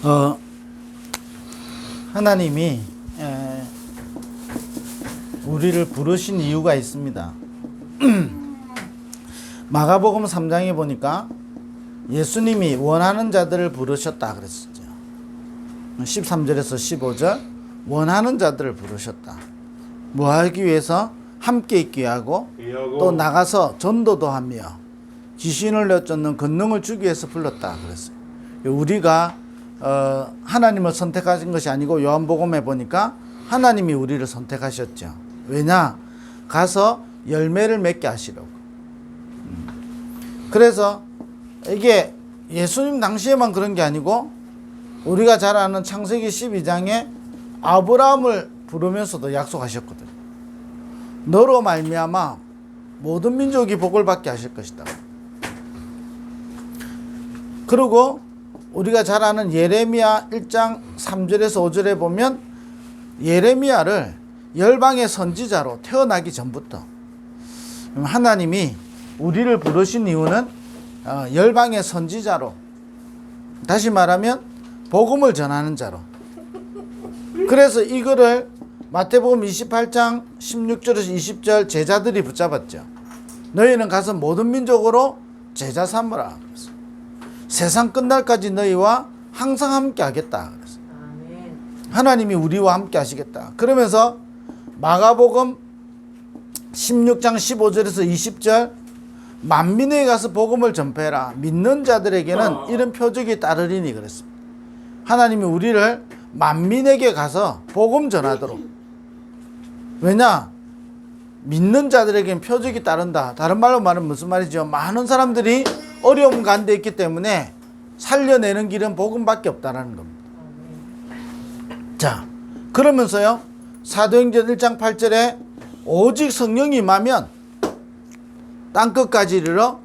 어, 하나님이 우리를 부르신 이유가 있습니다. 마가복음 3장에 보니까 예수님이 원하는 자들을 부르셨다 그랬었죠. 13절에서 15절 원하는 자들을 부르셨다. 뭐 하기 위해서? 함께 있게 하고 또 나가서 전도도 하며 귀신을 내쫓는 권능을 주기 위해서 불렀다 그랬어요. 우리가 하나님을 선택하신 것이 아니고 요한복음에 보니까 하나님이 우리를 선택하셨죠. 왜냐? 가서 열매를 맺게 하시려고. 그래서 이게 예수님 당시에만 그런 게 아니고 우리가 잘 아는 창세기 12장에 아브라함을 부르면서도 약속하셨거든요. 너로 말미암아 모든 민족이 복을 받게 하실 것이다. 그리고 우리가 잘 아는 예레미야 1장 3절에서 5절에 보면 예레미야를 열방의 선지자로 태어나기 전부터 하나님이 우리를 부르신 이유는 열방의 선지자로, 다시 말하면 복음을 전하는 자로. 그래서 이거를 마태복음 28장 16절에서 20절 제자들이 붙잡았죠. 너희는 가서 모든 민족으로 제자 삼으라. 세상 끝날까지 너희와 항상 함께 하겠다. 하나님이 우리와 함께 하시겠다. 그러면서 마가복음 16장 15절에서 20절 만민에게 가서 복음을 전폐해라. 믿는 자들에게는 이런 표적이 따르리니 그랬습니다. 하나님이 우리를 만민에게 가서 복음 전하도록. 왜냐? 믿는 자들에게는 표적이 따른다. 다른 말로 말하면 무슨 말이죠? 많은 사람들이 어려움 가운데 있기 때문에 살려내는 길은 복음밖에 없다라는 겁니다. 자, 그러면서요 사도행전 1장 8절에 오직 성령이 임하면 땅끝까지 이르러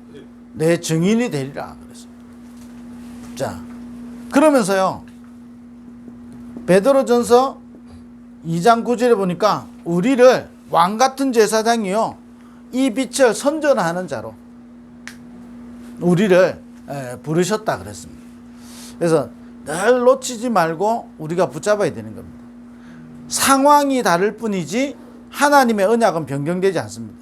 내 증인이 되리라 그랬어요. 자, 그러면서요 베드로전서 2장 9절에 보니까 우리를 왕같은 제사장이요 이 빛을 선전하는 자로 우리를 부르셨다 그랬습니다. 그래서 늘 놓치지 말고 우리가 붙잡아야 되는 겁니다. 상황이 다를 뿐이지 하나님의 언약은 변경되지 않습니다.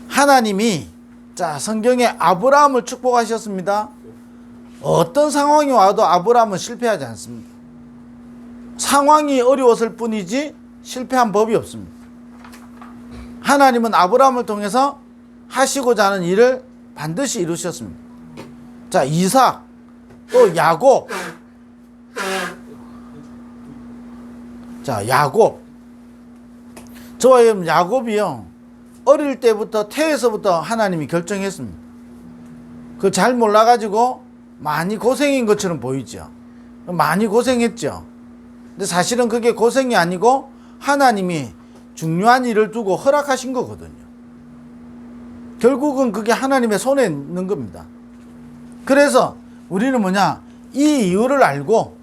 하나님이 자 성경에 아브라함을 축복하셨습니다. 어떤 상황이 와도 아브라함은 실패하지 않습니다. 상황이 어려웠을 뿐이지 실패한 법이 없습니다. 하나님은 아브라함을 통해서 하시고자 하는 일을 반드시 이루셨습니다. 자, 이삭, 또 야곱. 자, 야곱. 저와 여러분, 야곱이요. 어릴 때부터, 태에서부터 하나님이 결정했습니다. 그 잘 몰라가지고 많이 고생인 것처럼 보이죠. 많이 고생했죠. 근데 사실은 그게 고생이 아니고 하나님이 중요한 일을 두고 허락하신 거거든요. 결국은 그게 하나님의 손에 있는 겁니다. 그래서 우리는 뭐냐? 이 이유를 알고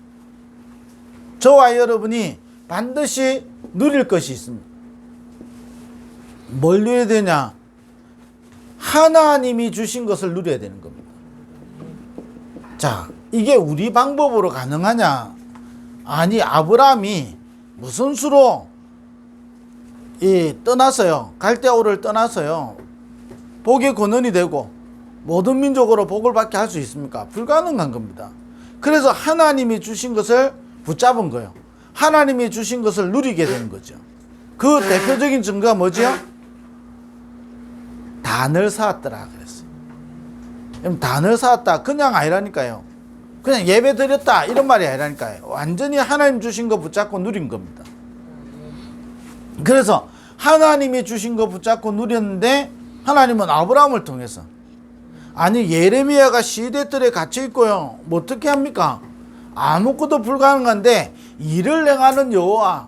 저와 여러분이 반드시 누릴 것이 있습니다. 뭘 누려야 되냐? 하나님이 주신 것을 누려야 되는 겁니다. 자, 이게 우리 방법으로 가능하냐? 아니, 아브라함이 무슨 수로 떠나서요. 갈대아우를 떠나서요. 복의 근원이 되고 모든 민족으로 복을 받게 할 수 있습니까? 불가능한 겁니다. 그래서 하나님이 주신 것을 붙잡은 거예요. 하나님이 주신 것을 누리게 되는 거죠. 그 대표적인 증거가 뭐죠? 단을 쌓았더라 그랬어요. 단을 쌓았다 그냥 아니라니까요. 그냥 예배 드렸다 이런 말이 아니라니까요. 완전히 하나님 주신 거 붙잡고 누린 겁니다. 그래서 하나님이 주신 거 붙잡고 누렸는데 하나님은 아브라함을 통해서, 아니 예레미야가 시대들에 갇혀 있고요 뭐 어떻게 합니까? 아무것도 불가능한데 일을 행하는 여호와,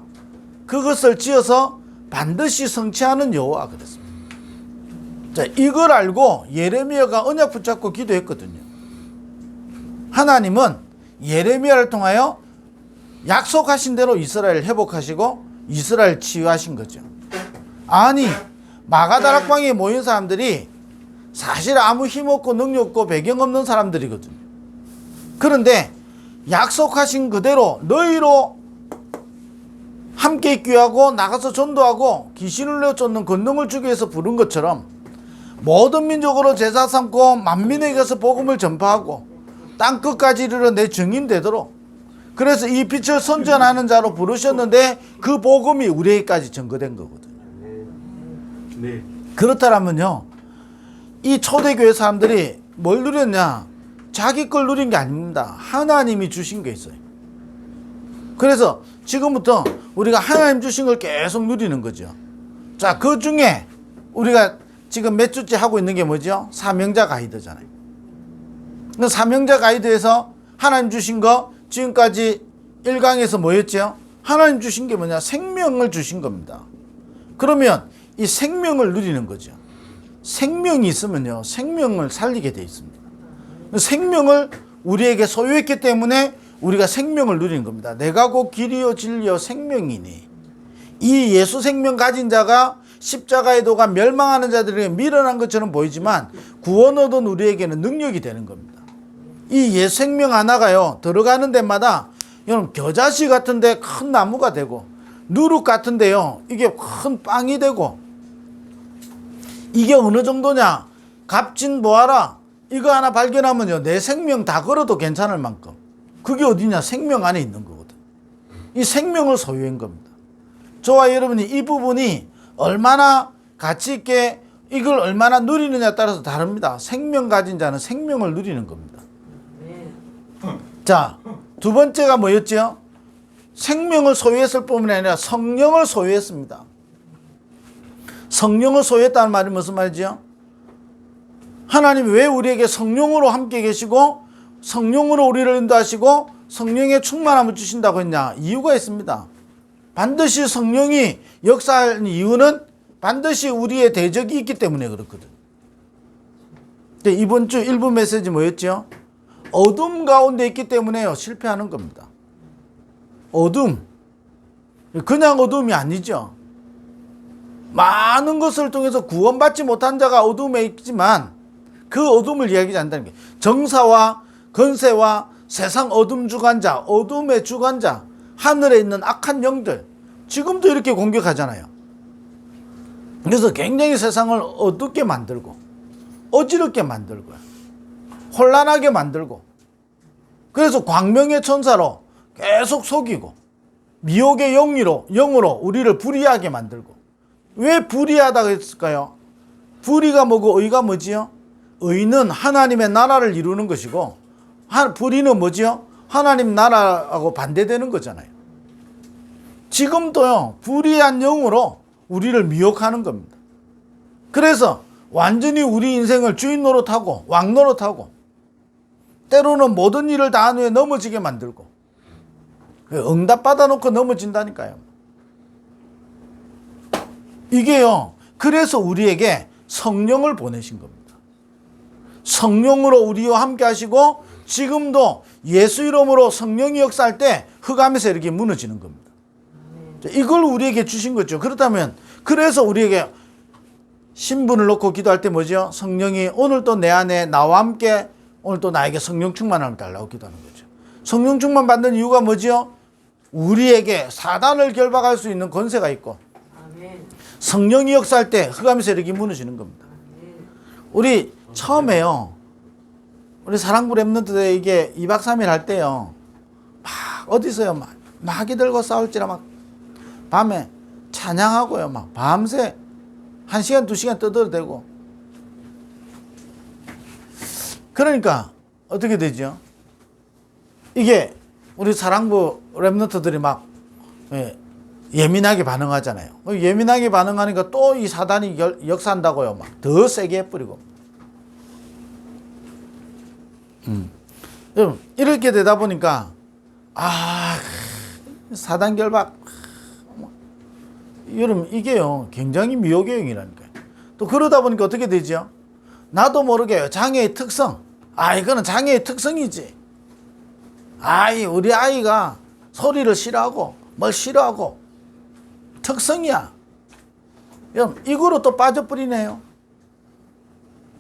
그것을 지어서 반드시 성취하는 여호와 그랬습니다. 자, 이걸 알고 예레미야가 언약 붙잡고 기도했거든요. 하나님은 예레미야를 통하여 약속하신 대로 이스라엘을 회복하시고 이스라엘 치유하신 거죠. 아니 마가다락방에 모인 사람들이 사실 아무 힘없고 능력 없고 배경 없는 사람들이거든요. 그런데 약속하신 그대로 너희로 함께 있기 위하고 나가서 전도하고 귀신을 내어 쫓는 권능을 주기 위해서 부른 것처럼 모든 민족으로 제사 삼고 만민에게 가서 복음을 전파하고 땅 끝까지 이르러 내 증인 되도록, 그래서 이 빛을 선전하는 자로 부르셨는데 그 복음이 우리에게까지 전거된 거거든요. 네. 그렇다면요, 이 초대교회 사람들이 뭘 누렸냐? 자기 걸 누린 게 아닙니다. 하나님이 주신 게 있어요. 그래서 지금부터 우리가 하나님 주신 걸 계속 누리는 거죠. 자, 그 중에 우리가 지금 몇 주째 하고 있는 게 뭐죠? 사명자 가이드잖아요. 그 사명자 가이드에서 하나님 주신 거 지금까지 1강에서 뭐였죠? 하나님 주신 게 뭐냐? 생명을 주신 겁니다. 그러면 이 생명을 누리는 거죠. 생명이 있으면요, 생명을 살리게 돼 있습니다. 생명을 우리에게 소유했기 때문에 우리가 생명을 누리는 겁니다. 내가 곧 길이요 진리요 생명이니, 이 예수 생명 가진 자가 십자가의 도가 멸망하는 자들에게 미련한 것처럼 보이지만 구원 얻은 우리에게는 능력이 되는 겁니다. 이 예수 생명 하나가요, 들어가는 데마다 여러분 겨자씨 같은데 큰 나무가 되고, 누룩 같은데요 이게 큰 빵이 되고, 이게 어느 정도냐? 값진 보아라, 이거 하나 발견하면요 내 생명 다 걸어도 괜찮을 만큼, 그게 어디냐? 생명 안에 있는 거거든. 이 생명을 소유한 겁니다. 저와 여러분이 이 부분이 얼마나 가치 있게 이걸 얼마나 누리느냐에 따라서 다릅니다. 생명 가진 자는 생명을 누리는 겁니다. 자, 두 번째가 뭐였죠? 생명을 소유했을 뿐만 아니라 성령을 소유했습니다. 성령을 소유했다는 말이 무슨 말이죠? 하나님이 왜 우리에게 성령으로 함께 계시고 성령으로 우리를 인도하시고 성령의 충만함을 주신다고 했냐? 이유가 있습니다. 반드시 성령이 역사하는 이유는 반드시 우리의 대적이 있기 때문에 그렇거든. 이번 주 일부 메시지 뭐였죠? 어둠 가운데 있기 때문에요 실패하는 겁니다. 어둠, 그냥 어둠이 아니죠. 많은 것을 통해서 구원받지 못한 자가 어둠에 있지만 그 어둠을 이야기하지 않는다는 게, 정사와 건세와 세상 어둠 주관자, 어둠의 주관자, 하늘에 있는 악한 영들 지금도 이렇게 공격하잖아요. 그래서 굉장히 세상을 어둡게 만들고 어지럽게 만들고 혼란하게 만들고, 그래서 광명의 천사로 계속 속이고 미혹의 영으로 우리를 불의하게 만들고. 왜 불의하다고 했을까요? 불의가 뭐고 의가 뭐지요? 의는 하나님의 나라를 이루는 것이고 불의는 뭐지요? 하나님 나라하고 반대되는 거잖아요. 지금도요 불의한 영으로 우리를 미혹하는 겁니다. 그래서 완전히 우리 인생을 주인 노릇하고 왕 노릇하고 때로는 모든 일을 다 한 후에 넘어지게 만들고, 응답 받아놓고 넘어진다니까요. 이게요, 그래서 우리에게 성령을 보내신 겁니다. 성령으로 우리와 함께 하시고 지금도 예수 이름으로 성령이 역사할 때 흑암에서 이렇게 무너지는 겁니다. 이걸 우리에게 주신 거죠. 그렇다면 그래서 우리에게 신분을 놓고 기도할 때 뭐죠? 성령이 오늘도 내 안에 나와 함께 오늘도 나에게 성령 충만함을 달라고 기도하는 거죠. 성령 충만 받는 이유가 뭐죠? 우리에게 사단을 결박할 수 있는 권세가 있고 성령이 역사할 때 흑암의 세력이 무너지는 겁니다. 우리 처음에요, 우리 사랑부 랩런트들 이게 2박 3일 할 때요, 막 어디서요 막 마귀 들고 싸울지라 막 밤에 찬양하고요 막 밤새 1시간 2시간 떠들어대고. 그러니까 어떻게 되죠? 이게 우리 사랑부 랩런트들이 막 예민하게 반응하잖아요. 예민하게 반응하니까 또 이 사단이 역사한다고요. 막 더 세게 해버리고. 이렇게 되다 보니까 사단 결박. 여러분 이게요 굉장히 미혹의 영이라니까요. 또 그러다 보니까 어떻게 되죠? 나도 모르게 장애의 특성. 이거는 장애의 특성이지. 우리 아이가 소리를 싫어하고 뭘 싫어하고 특성이야. 여러분 이거로 또 빠져버리네요.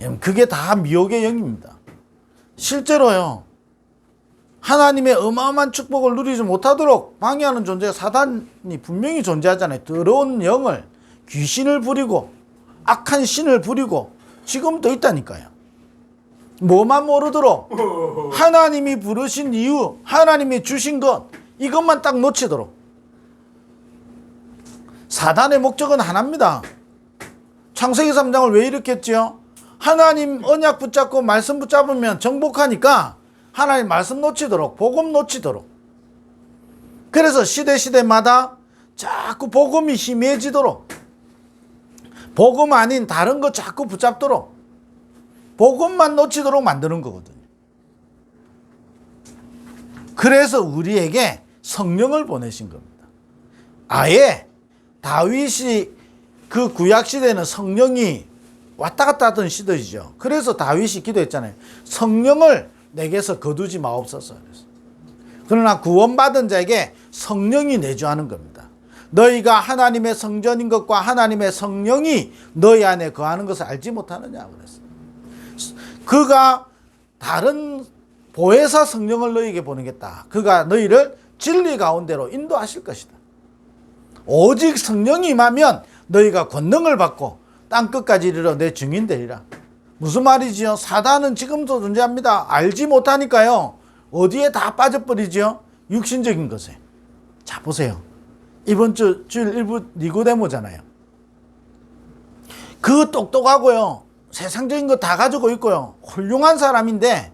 여러분 그게 다 미혹의 영입니다. 실제로요 하나님의 어마어마한 축복을 누리지 못하도록 방해하는 존재가 사단이 분명히 존재하잖아요. 더러운 영을, 귀신을 부리고 악한 신을 부리고 지금도 있다니까요. 뭐만 모르도록 하나님이 부르신 이유, 하나님이 주신 것, 이것만 딱 놓치도록. 사단의 목적은 하나입니다. 창세기 3장을 왜 일으켰죠? 하나님 언약 붙잡고 말씀 붙잡으면 정복하니까 하나님 말씀 놓치도록, 복음 놓치도록. 그래서 시대마다 자꾸 복음이 희미해지도록, 복음 아닌 다른 거 자꾸 붙잡도록, 복음만 놓치도록 만드는 거거든요. 그래서 우리에게 성령을 보내신 겁니다. 아예 다윗이 그 구약 시대는 성령이 왔다 갔다 하던 시대이죠. 그래서 다윗이 기도했잖아요. 성령을 내게서 거두지 마옵소서. 그러나 구원받은 자에게 성령이 내주하는 겁니다. 너희가 하나님의 성전인 것과 하나님의 성령이 너희 안에 거하는 것을 알지 못하느냐 그랬어요. 그가 다른 보혜사 성령을 너희에게 보내겠다. 그가 너희를 진리 가운데로 인도하실 것이다. 오직 성령이 임하면 너희가 권능을 받고 땅끝까지 이르러 내 증인 되리라. 무슨 말이지요? 사단은 지금도 존재합니다. 알지 못하니까요. 어디에 다 빠져버리지요? 육신적인 것에. 자, 보세요. 이번 주일 일부 니고데모잖아요. 그 똑똑하고요. 세상적인 거 다 가지고 있고요. 훌륭한 사람인데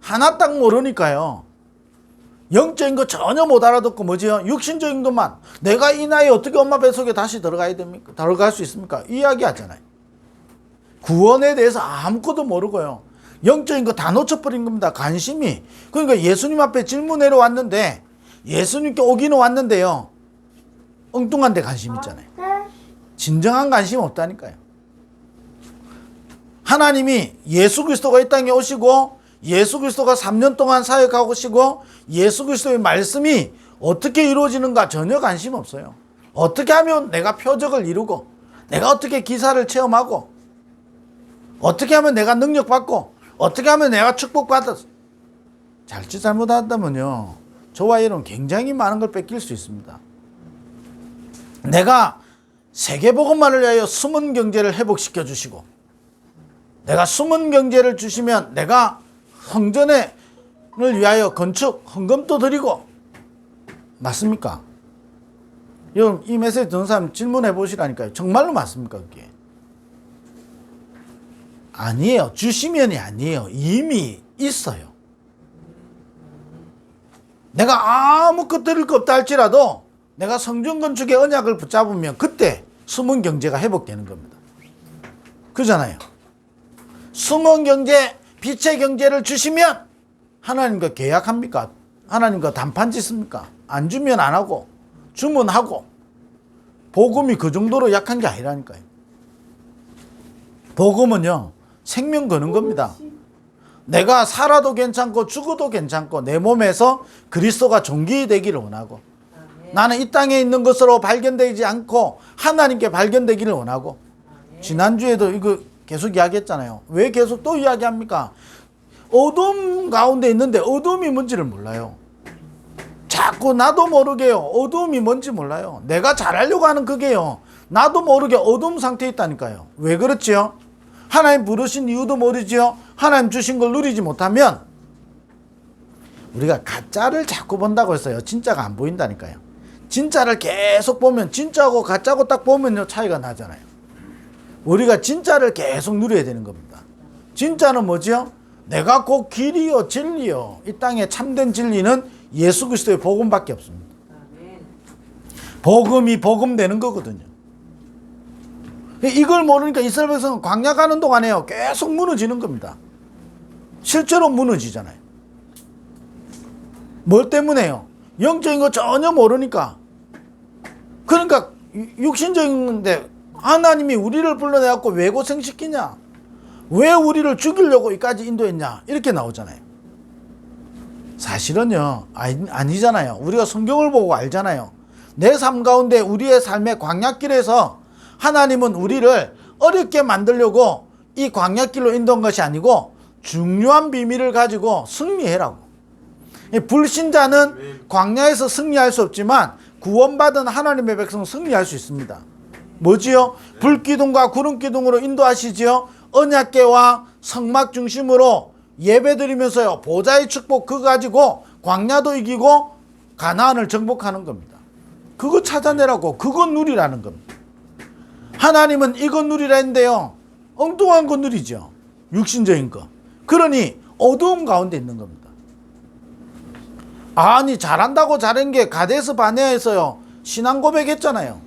하나 딱 모르니까요. 영적인 거 전혀 못 알아듣고 뭐지요? 육신적인 것만. 내가 이 나이에 어떻게 엄마 뱃속에 다시 들어가야 됩니까? 들어갈 수 있습니까? 이야기 하잖아요. 구원에 대해서 아무것도 모르고요. 영적인 거 다 놓쳐버린 겁니다. 관심이. 그러니까 예수님 앞에 질문하러 왔는데 예수님께 오기는 왔는데요. 엉뚱한 데 관심 있잖아요. 진정한 관심 없다니까요. 하나님이 예수 그리스도가 이 땅에 오시고 예수 그리스도가 3년 동안 사역하고 오시고 예수 그리스도의 말씀이 어떻게 이루어지는가 전혀 관심 없어요. 어떻게 하면 내가 표적을 이루고 내가 어떻게 기사를 체험하고 어떻게 하면 내가 능력받고 어떻게 하면 내가 축복받았어. 잘지 잘못한다면요. 저와 여러분 굉장히 많은 걸 뺏길 수 있습니다. 내가 세계복음만을 위하여 숨은 경제를 회복시켜 주시고 내가 숨은 경제를 주시면 내가 성전을 위하여 건축 헌금도 드리고 맞습니까? 여러분 이 메시지 듣는 사람 질문해 보시라니까요. 정말로 맞습니까 그게? 아니에요. 주시면이 아니에요. 이미 있어요. 내가 아무것도 드릴 거 없다 할지라도 내가 성전 건축의 언약을 붙잡으면 그때 숨은 경제가 회복되는 겁니다. 그잖아요. 숨은 경제, 빛의 경제를 주시면 하나님과 계약합니까? 하나님과 단판 짓습니까? 안 주면 안 하고 주면 하고. 복음이 그 정도로 약한 게 아니라니까요. 복음은요 생명 거는 겁니다. 내가 살아도 괜찮고 죽어도 괜찮고 내 몸에서 그리스도가 존귀되기를 원하고 나는 이 땅에 있는 것으로 발견되지 않고 하나님께 발견되기를 원하고. 지난주에도 이거 계속 이야기했잖아요. 왜 계속 또 이야기합니까? 어둠 가운데 있는데 어둠이 뭔지를 몰라요. 자꾸 나도 모르게요. 어둠이 뭔지 몰라요. 내가 잘하려고 하는 그게요. 나도 모르게 어둠 상태에 있다니까요. 왜 그렇지요? 하나님 부르신 이유도 모르지요. 하나님 주신 걸 누리지 못하면 우리가 가짜를 자꾸 본다고 했어요. 진짜가 안 보인다니까요. 진짜를 계속 보면 진짜고 가짜고 딱 보면요 차이가 나잖아요. 우리가 진짜를 계속 누려야 되는 겁니다. 진짜는 뭐지요? 내가 곧 길이요 진리요. 이 땅에 참된 진리는 예수 그리스도의 복음밖에 없습니다. 복음이 복음되는 거거든요. 이걸 모르니까 이스라엘 백성은 광야 가는 동안에요 계속 무너지는 겁니다. 실제로 무너지잖아요. 뭘 때문에요? 영적인 거 전혀 모르니까. 그러니까 육신적인데 하나님이 우리를 불러내갖고 왜 고생시키냐? 왜 우리를 죽이려고 여기까지 인도했냐? 이렇게 나오잖아요. 사실은요 아니잖아요. 우리가 성경을 보고 알잖아요. 내 삶 가운데 우리의 삶의 광야길에서 하나님은 우리를 어렵게 만들려고 이 광야길로 인도한 것이 아니고 중요한 비밀을 가지고 승리해라고. 이 불신자는 광야에서 승리할 수 없지만 구원받은 하나님의 백성은 승리할 수 있습니다. 뭐지요? 불기둥과 구름기둥으로 인도하시지요. 언약궤와 성막 중심으로 예배드리면서요. 보좌의 축복 그거 가지고 광야도 이기고 가나안을 정복하는 겁니다. 그거 찾아내라고, 그거 누리라는 겁니다. 하나님은 이거 누리라 했는데요. 엉뚱한 거 누리죠. 육신적인 거. 그러니 어두움 가운데 있는 겁니다. 아니 잘한다고 잘한 게 가데스 바네아에서요. 신앙 고백했잖아요.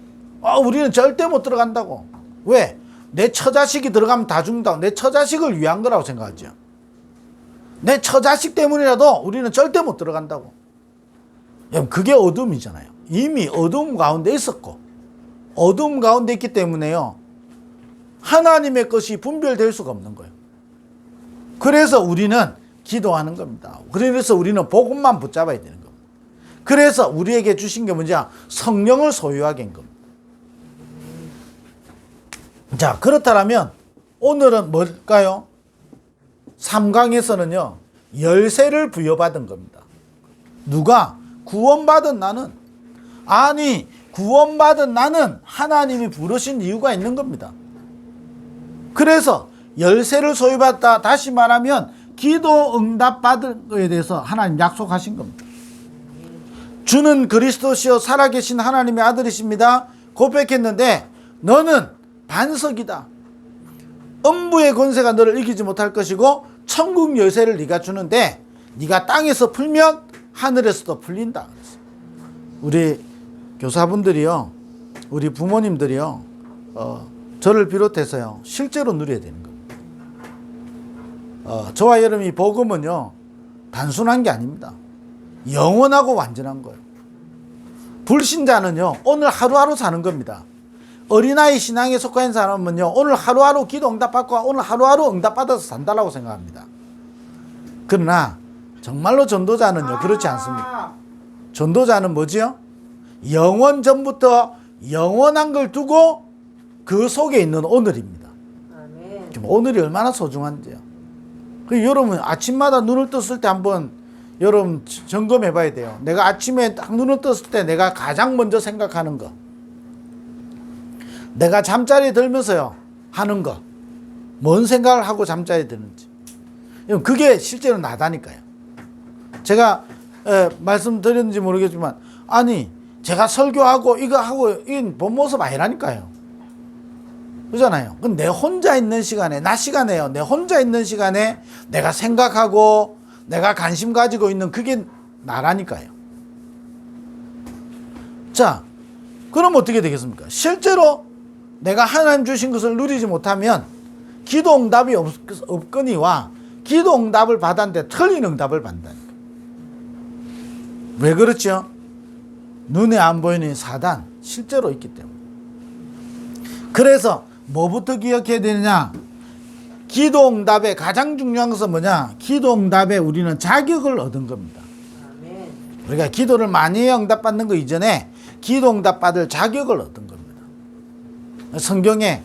우리는 절대 못 들어간다고. 왜? 내 처자식이 들어가면 다 죽는다고. 내 처자식을 위한 거라고 생각하죠. 내 처자식 때문이라도 우리는 절대 못 들어간다고. 그게 어둠이잖아요. 이미 어둠 가운데 있었고 어둠 가운데 있기 때문에요. 하나님의 것이 분별될 수가 없는 거예요. 그래서 우리는 기도하는 겁니다. 그래서 우리는 복음만 붙잡아야 되는 겁니다. 그래서 우리에게 주신 게 뭐냐? 성령을 소유하게 한 겁니다. 자, 그렇다면 오늘은 뭘까요? 3강에서는요. 열쇠를 부여받은 겁니다. 누가? 구원받은 나는. 아니 구원받은 나는 하나님이 부르신 이유가 있는 겁니다. 그래서 열쇠를 소유받다, 다시 말하면 기도 응답받은 것에 대해서 하나님 약속하신 겁니다. 주는 그리스도시요 살아계신 하나님의 아들이십니다. 고백했는데 너는 반석이다. 음부의 권세가 너를 이기지 못할 것이고 천국 열쇠를 네가 주는데 네가 땅에서 풀면 하늘에서도 풀린다. 우리 교사분들이요, 우리 부모님들이요, 저를 비롯해서요 실제로 누려야 되는 겁니다. 저와 여러분이 복음은요 단순한 게 아닙니다. 영원하고 완전한 거예요. 불신자는요 오늘 하루하루 사는 겁니다. 어린아이 신앙에 속한 사람은요 오늘 하루하루 기도 응답받고 오늘 하루하루 응답받아서 산다라고 생각합니다. 그러나 정말로 전도자는요 그렇지 않습니다. 전도자는 뭐지요? 영원 전부터 영원한 걸 두고 그 속에 있는 오늘입니다. 아멘. 오늘이 얼마나 소중한지요. 여러분 아침마다 눈을 떴을 때 한번 여러분 점검해 봐야 돼요. 내가 아침에 딱 눈을 떴을 때 내가 가장 먼저 생각하는 거, 내가 잠자리에 들면서요 하는 거, 뭔 생각을 하고 잠자리에 드는지, 그게 실제로 나다니까요. 제가 말씀드렸는지 모르겠지만 아니 제가 설교하고 이거 하고 이건 본 모습 아니라니까요. 그잖아요. 그럼 내 혼자 있는 시간에, 낮 시간에요. 내 혼자 있는 시간에 내가 생각하고 내가 관심 가지고 있는 그게 나라니까요. 자, 그럼 어떻게 되겠습니까? 실제로 내가 하나님 주신 것을 누리지 못하면 기도 응답이 없거니와 기도 응답을 받았는데 틀린 응답을 받는다니까. 왜 그렇죠? 눈에 안 보이는 사단 실제로 있기 때문에. 그래서 뭐부터 기억해야 되느냐? 기도 응답의 가장 중요한 것은 뭐냐? 기도 응답에 우리는 자격을 얻은 겁니다. 아멘. 우리가 기도를 많이 응답받는 거 이전에 기도 응답 받을 자격을 얻은 겁니다. 성경에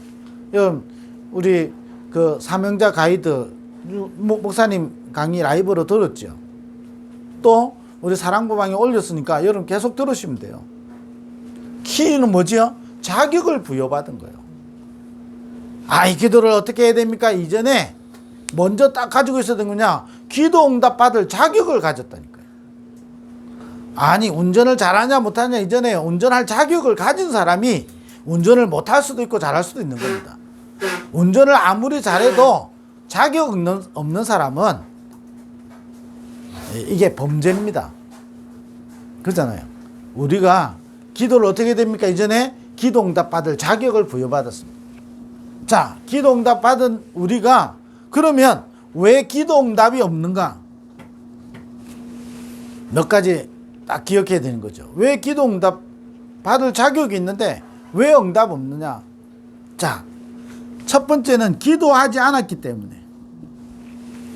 우리 그 사명자 가이드 목사님 강의 라이브로 들었죠. 또 우리 사랑고방에 올렸으니까 여러분 계속 들으시면 돼요. 키는 뭐지요? 자격을 부여받은 거예요. 이 기도를 어떻게 해야 됩니까? 이전에 먼저 딱 가지고 있어야 되는 거냐? 기도 응답 받을 자격을 가졌다니까요. 아니 운전을 잘하냐 못하냐 이전에 운전할 자격을 가진 사람이 운전을 못할 수도 있고 잘할 수도 있는 겁니다. 운전을 아무리 잘해도 자격 없는 사람은 이게 범죄입니다. 그렇잖아요. 우리가 기도를 어떻게 됩니까? 이전에 기도 응답 받을 자격을 부여받았습니다. 자, 기도 응답 받은 우리가 그러면 왜 기도 응답이 없는가? 몇 가지 딱 기억해야 되는 거죠. 왜 기도 응답 받을 자격이 있는데 왜 응답 없느냐? 자, 첫 번째는 기도하지 않았기 때문에.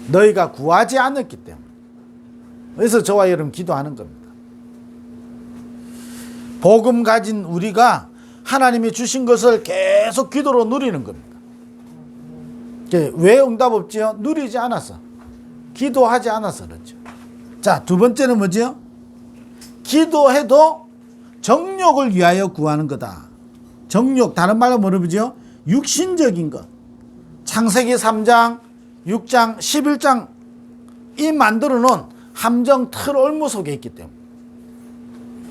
너희가 구하지 않았기 때문에. 그래서 저와 여러분 기도하는 겁니다. 복음 가진 우리가 하나님이 주신 것을 계속 기도로 누리는 겁니다. 왜 응답 없지요? 누리지 않아서. 기도하지 않아서 그렇죠. 자, 두 번째는 뭐죠? 기도해도 정욕을 위하여 구하는 거다. 정욕, 다른 말로 뭐라 그러죠? 육신적인 것. 창세기 3장, 6장, 11장 이 만들어 놓은 함정 틀 올무 속에 있기 때문에.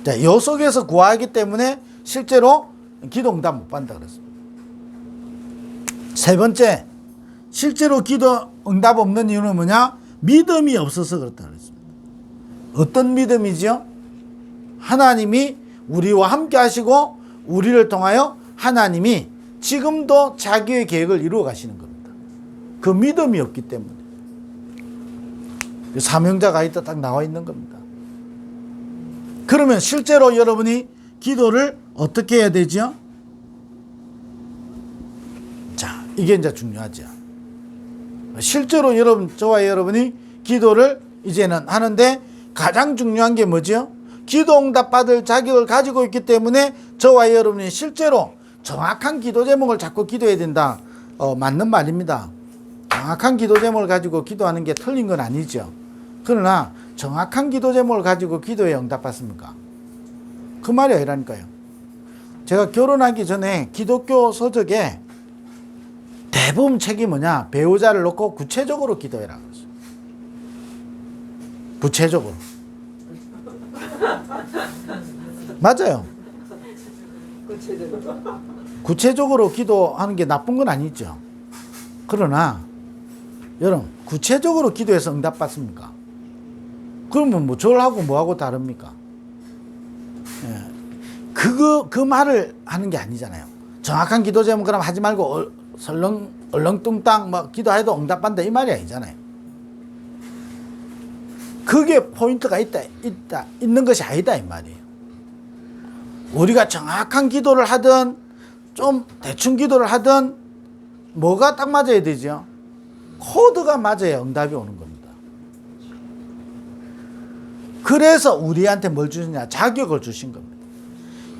자, 요 속에서 구하기 때문에 실제로 기도 응답 못 받는다 그랬습니다. 세 번째, 실제로 기도 응답 없는 이유는 뭐냐? 믿음이 없어서 그렇다 그랬습니다. 어떤 믿음이죠? 하나님이 우리와 함께 하시고 우리를 통하여 하나님이 지금도 자기의 계획을 이루어 가시는 겁니다. 그 믿음이 없기 때문에. 사명자가 있다 딱 나와 있는 겁니다. 그러면 실제로 여러분이 기도를 어떻게 해야 되죠? 자, 이게 이제 중요하죠. 실제로 저와 여러분이 기도를 이제는 하는데 가장 중요한 게 뭐죠? 기도 응답 받을 자격을 가지고 있기 때문에 저와 여러분이 실제로 정확한 기도 제목을 잡고 기도해야 된다. 맞는 말입니다. 정확한 기도 제목을 가지고 기도하는 게 틀린 건 아니죠. 그러나 정확한 기도 제목을 가지고 기도에 응답받습니까? 그 말이 아니라니까요. 제가 결혼하기 전에 기독교 서적에 대부분 책이 뭐냐? 배우자를 놓고 구체적으로 기도해라 그랬어요. 구체적으로. 맞아요. 구체적으로 기도하는 게 나쁜 건 아니죠. 그러나 여러분, 구체적으로 기도해서 응답받습니까? 그러면 뭐 절하고 뭐하고 다릅니까? 예. 그 말을 하는 게 아니잖아요. 정확한 기도 제목 그럼 하지 말고 얼렁뚱땅 뭐 기도해도 응답받는다 이 말이 아니잖아요. 그게 포인트가 있는 것이 아니다 이 말이에요. 우리가 정확한 기도를 하든 좀 대충 기도를 하든 뭐가 딱 맞아야 되죠? 코드가 맞아야 응답이 오는 겁니다. 그래서 우리한테 뭘 주시냐? 자격을 주신 겁니다.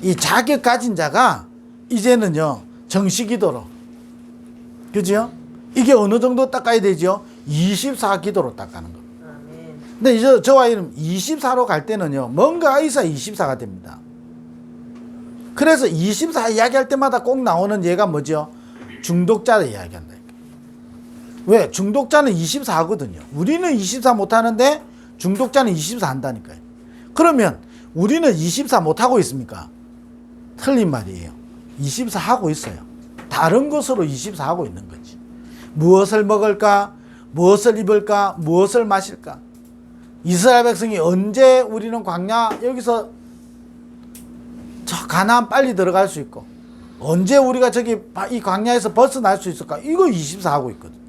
이 자격 가진 자가 이제는요 정시기도로, 그죠? 이게 어느 정도 닦아야 되죠? 24기도로 닦아는 겁니다. 근데 이제 저와 이름 24로 갈 때는요 뭔가 있어 24가 됩니다. 그래서 24 이야기할 때마다 꼭 나오는 예가 뭐죠? 중독자를 이야기한다. 왜? 중독자는 24 하거든요. 우리는 24 못하는데 중독자는 24 한다니까요. 그러면 우리는 24 못하고 있습니까? 틀린 말이에요. 24 하고 있어요. 다른 것으로 24 하고 있는 거지. 무엇을 먹을까? 무엇을 입을까? 무엇을 마실까? 이스라엘 백성이 언제 우리는 광야 여기서 저 가나안 빨리 들어갈 수 있고 언제 우리가 저기 이 광야에서 벗어날 수 있을까? 이거 24 하고 있거든.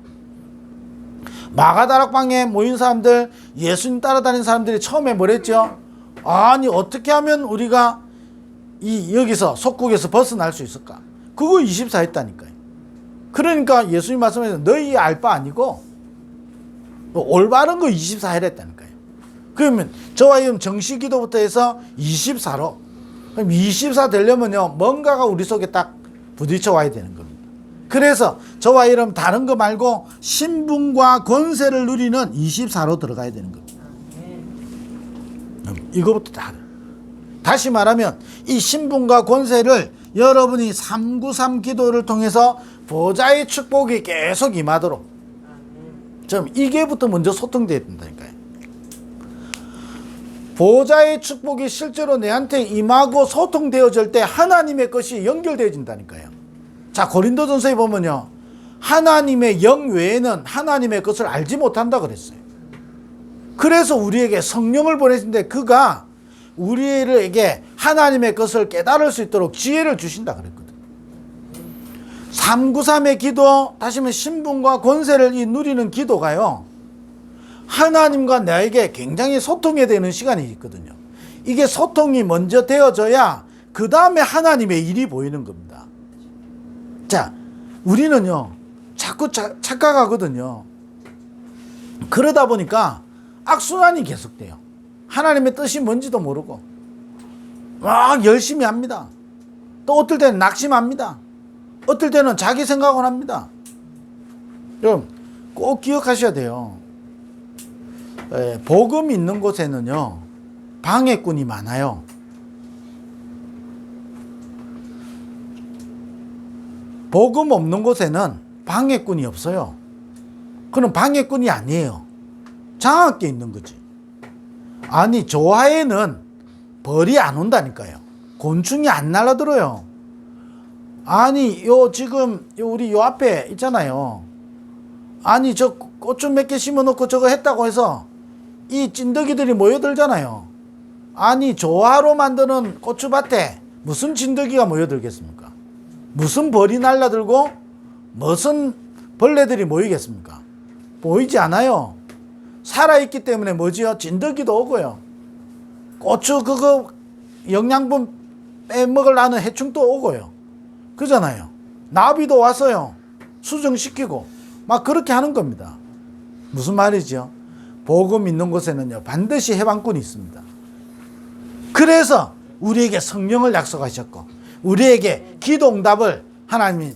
마가다락방에 모인 사람들, 예수님 따라다니는 사람들이 처음에 뭐랬죠? 아니 어떻게 하면 우리가 여기서 속국에서 벗어날 수 있을까? 그거 24 했다니까요. 그러니까 예수님 말씀하셔서 너희 알 바 아니고 올바른 거 24 해랬다니까요. 그러면 저와 이런 정시기도부터 해서 24로 그럼 24 되려면요 뭔가가 우리 속에 딱 부딪혀 와야 되는 겁니다. 그래서 저와 이런 다른 거 말고 신분과 권세를 누리는 24로 들어가야 되는 겁니다. 이거부터 다시 말하면 이 신분과 권세를 여러분이 393 기도를 통해서 보좌의 축복이 계속 임하도록 좀 이게부터 먼저 소통돼야 된다니까요. 보좌의 축복이 실제로 내한테 임하고 소통되어질 때 하나님의 것이 연결되어진다니까요. 자, 고린도전서에 보면요 하나님의 영 외에는 하나님의 것을 알지 못한다 그랬어요. 그래서 우리에게 성령을 보내신데 그가 우리에게 하나님의 것을 깨달을 수 있도록 지혜를 주신다 그랬거든. 393의 기도, 다시 말하면 신분과 권세를 누리는 기도가요 하나님과 나에게 굉장히 소통해야 되는 시간이 있거든요. 이게 소통이 먼저 되어져야 그 다음에 하나님의 일이 보이는 겁니다. 자, 우리는요 자꾸 착각하거든요. 그러다 보니까 악순환이 계속돼요. 하나님의 뜻이 뭔지도 모르고 막 열심히 합니다. 또 어떨 때는 낙심합니다. 어떨 때는 자기 생각을 합니다. 여러분 꼭 기억하셔야 돼요. 복음 있는 곳에는요 방해꾼이 많아요. 복음 없는 곳에는 방해꾼이 없어요. 그럼 방해꾼이 아니에요. 장악돼 있는 거지. 아니 조화에는 벌이 안 온다니까요. 곤충이 안 날아들어요. 아니 요 지금 우리 요 앞에 있잖아요. 아니 저 고추 몇 개 심어놓고 저거 했다고 해서 이 찐득이들이 모여들잖아요. 아니 조화로 만드는 고추밭에 무슨 찐득이가 모여들겠습니까? 무슨 벌이 날아들고 무슨 벌레들이 모이겠습니까? 보이지 않아요. 살아있기 때문에 뭐지요? 찐득이도 오고요. 고추 그거 영양분 빼먹으려는 해충도 오고요. 그잖아요. 나비도 왔어요. 수정시키고 막 그렇게 하는 겁니다. 무슨 말이죠? 복음 있는 곳에는요 반드시 해방꾼이 있습니다. 그래서 우리에게 성령을 약속하셨고 우리에게 기도 응답을 하나님이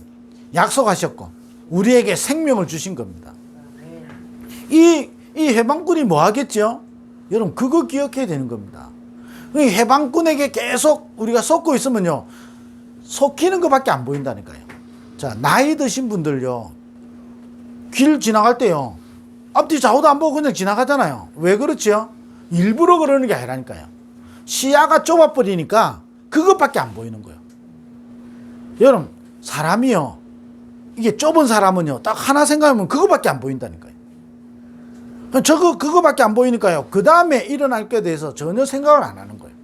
약속하셨고 우리에게 생명을 주신 겁니다. 이 해방꾼이 뭐 하겠죠? 여러분 그거 기억해야 되는 겁니다. 이 해방꾼에게 계속 우리가 속고 있으면요 속히는 것밖에 안 보인다니까요. 자, 나이 드신 분들요 길 지나갈 때요 앞뒤 좌우도 안 보고 그냥 지나가잖아요. 왜 그렇지요? 일부러 그러는 게 아니라니까요. 시야가 좁아버리니까 그것밖에 안 보이는 거예요. 여러분 사람이요 이게 좁은 사람은요 딱 하나 생각하면 그것밖에 안 보인다니까요. 그거밖에 안 보이니까요 그 다음에 일어날 것에 대해서 전혀 생각을 안 하는 거예요.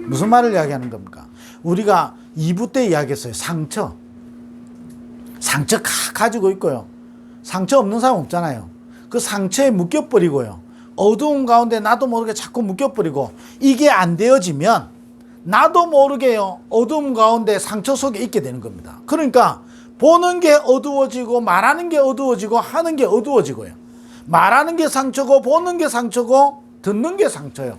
무슨 말을 이야기하는 겁니까? 우리가 2부 때 이야기했어요. 상처 가지고 있고요 상처 없는 사람 없잖아요. 그 상처에 묶여버리고요 어두운 가운데 나도 모르게 자꾸 묶여버리고 이게 안 되어지면 나도 모르게요 어두움 가운데 상처 속에 있게 되는 겁니다. 그러니까 보는 게 어두워지고 말하는 게 어두워지고 하는 게 어두워지고요 말하는 게 상처고 보는 게 상처고 듣는 게 상처요.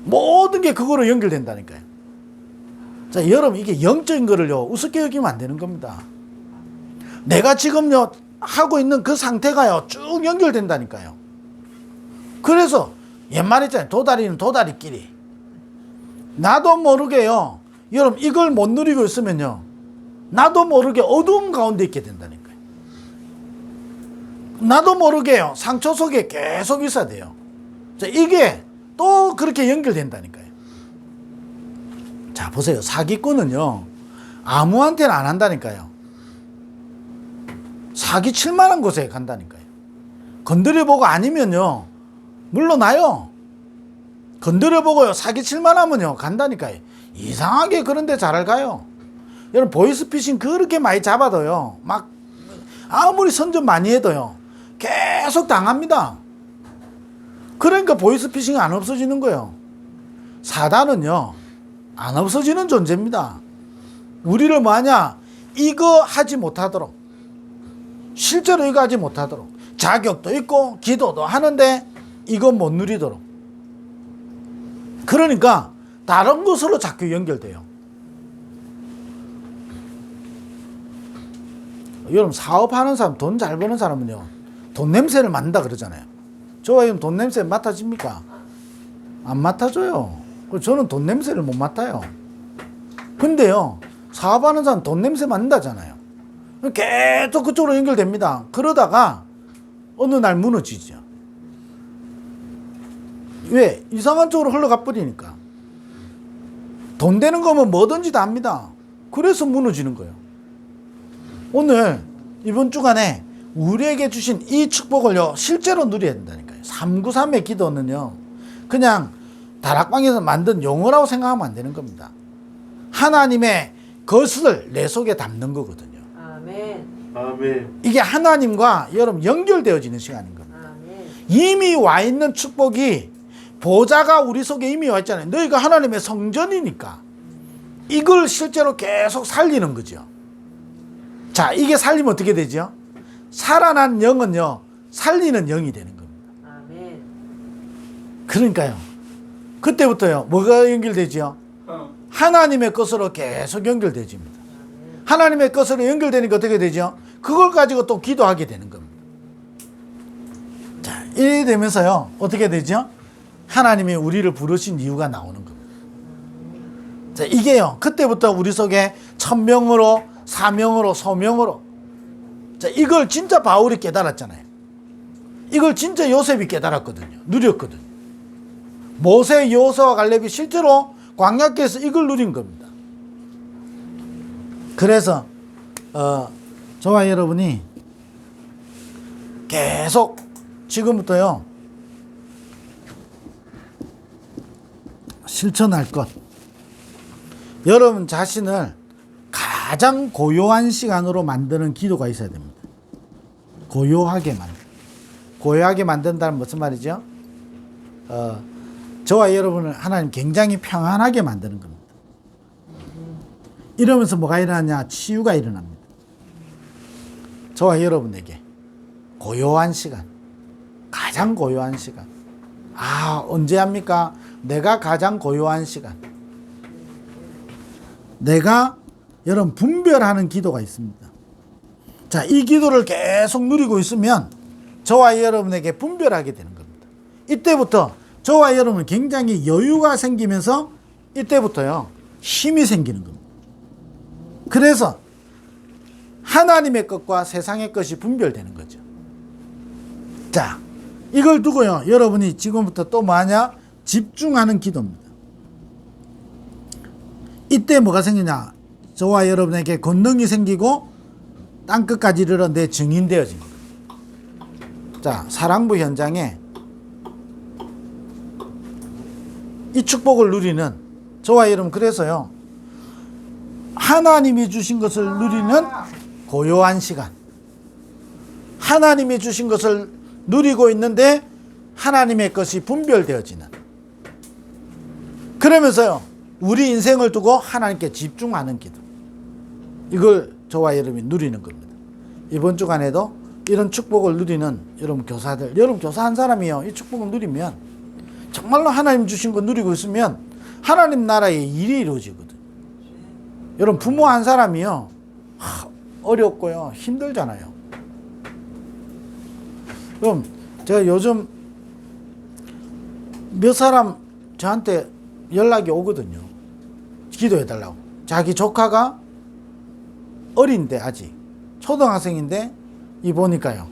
모든 게 그거로 연결된다니까요. 자, 여러분 이게 영적인 거를요 우습게 여기면 안 되는 겁니다. 내가 지금요 하고 있는 그 상태가요 쭉 연결된다니까요. 그래서 옛말에 있잖아요. 도다리는 도다리끼리. 나도 모르게요 여러분 이걸 못 누리고 있으면요 나도 모르게 어두움 가운데 있게 된다니까요. 나도 모르게요 상처 속에 계속 있어야 돼요. 자, 이게 또 그렇게 연결된다니까요. 자, 보세요. 사기꾼은요 아무한테는 안 한다니까요. 사기 칠 만한 곳에 간다니까요. 건드려보고 아니면요 물러나요. 건드려보고요 사기 칠 만하면요 간다니까요. 이상하게 그런데 잘 가요. 여러분 보이스피싱 그렇게 많이 잡아도요 막 아무리 선전 많이 해도요 계속 당합니다. 그러니까 보이스피싱이 안 없어지는 거예요. 사단은요 안 없어지는 존재입니다. 우리를 뭐하냐 이거 하지 못하도록 실제로 이거 하지 못하도록 자격도 있고 기도도 하는데 이거 못 누리도록 그러니까 다른 것으로 자꾸 연결돼요. 여러분 사업하는 사람 돈 잘 버는 사람은요 돈 냄새를 맡는다 그러잖아요. 저와 돈 냄새 맡아집니까? 안 맡아줘요. 저는 돈 냄새를 못 맡아요. 근데요 사업하는 사람 돈 냄새 맡는다잖아요. 계속 그쪽으로 연결됩니다. 그러다가 어느 날 무너지죠. 왜? 이상한 쪽으로 흘러가 버리니까. 돈 되는 거면 뭐든지 다 합니다. 그래서 무너지는 거예요. 오늘 이번 주간에 우리에게 주신 이 축복을요 실제로 누려야 된다니까요. 393의 기도는요 그냥 다락방에서 만든 용어라고 생각하면 안 되는 겁니다. 하나님의 것을 내 속에 담는 거거든요. 아멘. 아멘. 이게 하나님과 여러분 연결되어지는 시간인 겁니다. 아멘. 이미 와 있는 축복이 보좌가 우리 속에 이미 와 있잖아요. 너희가 하나님의 성전이니까 이걸 실제로 계속 살리는 거죠. 자, 이게 살리면 어떻게 되죠? 살아난 영은요 살리는 영이 되는 겁니다. 아멘. 그러니까요 그때부터요 뭐가 연결되죠? 하나님의 것으로 계속 연결되집니다. 하나님의 것으로 연결되니까 어떻게 되죠? 그걸 가지고 또 기도하게 되는 겁니다. 이래 되면서요, 어떻게 되죠? 하나님이 우리를 부르신 이유가 나오는 겁니다. 자, 이게요, 그때부터 우리 속에 천명으로, 사명으로, 소명으로. 자, 이걸 진짜 바울이 깨달았잖아요. 이걸 진짜 요셉이 깨달았거든요. 누렸거든요. 모세, 여호수아와 갈렙이 실제로 광야길에서 이걸 누린 겁니다. 그래서 저와 여러분이 계속 지금부터요, 실천할 것, 여러분 자신을 가장 고요한 시간으로 만드는 기도가 있어야 됩니다. 고요하게 만든다는 무슨 말이죠? 저와 여러분을 하나님 굉장히 평안하게 만드는 겁니다. 이러면서 뭐가 일어나냐? 치유가 일어납니다. 저와 여러분에게 고요한 시간, 가장 고요한 시간. 언제 합니까? 내가 가장 고요한 시간. 내가 여러분 분별하는 기도가 있습니다. 자, 이 기도를 계속 누리고 있으면 저와 여러분에게 분별하게 되는 겁니다. 이때부터 저와 여러분은 굉장히 여유가 생기면서 이때부터요, 힘이 생기는 겁니다. 그래서 하나님의 것과 세상의 것이 분별되는 거죠. 자, 이걸 두고요, 여러분이 지금부터 또 뭐하냐? 집중하는 기도입니다. 이때 뭐가 생기냐? 저와 여러분에게 권능이 생기고 땅끝까지 이르러 내 증인 되어진 겁니다. 자, 사랑부 현장에 이 축복을 누리는 저와 여러분, 그래서요, 하나님이 주신 것을 누리는 고요한 시간, 하나님이 주신 것을 누리고 있는데 하나님의 것이 분별되어지는, 그러면서요, 우리 인생을 두고 하나님께 집중하는 기도, 이걸 저와 여러분이 누리는 겁니다. 이번 주간에도 이런 축복을 누리는 여러분 교사들, 여러분 교사 한 사람이요, 이 축복을 누리면 정말로 하나님 주신 거 누리고 있으면 하나님 나라의 일이 이루어지거든. 여러분 부모 한 사람이요, 어렵고요, 힘들잖아요. 그럼 제가 요즘 몇 사람 저한테 연락이 오거든요. 기도해달라고. 자기 조카가 어린데, 아직 초등학생인데, 이 보니까요,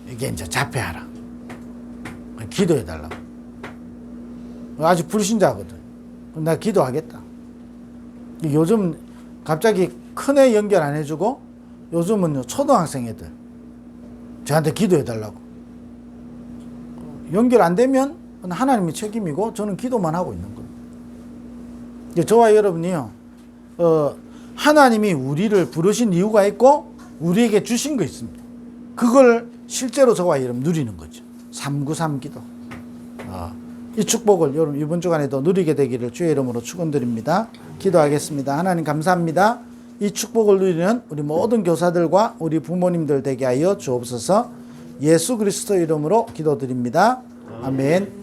이게 이제 자폐하라, 기도해달라고. 아직 불신자거든. 그럼 내가 기도하겠다. 요즘 갑자기 큰애 연결 안 해주고 요즘은 초등학생 애들 저한테 기도해달라고. 연결 안 되면 하나님의 책임이고 저는 기도만 하고 있는 겁니다. 저와 여러분이요, 하나님이 우리를 부르신 이유가 있고 우리에게 주신 거 있습니다. 그걸 실제로 저와 여러분 누리는 거죠. 393 기도. 이 축복을 여러분 이번 주간에도 누리게 되기를 주의 이름으로 축원드립니다. 기도하겠습니다. 하나님 감사합니다. 이 축복을 누리는 우리 모든 교사들과 우리 부모님들 되게 하여 주옵소서. 예수 그리스도 이름으로 기도드립니다. 아멘.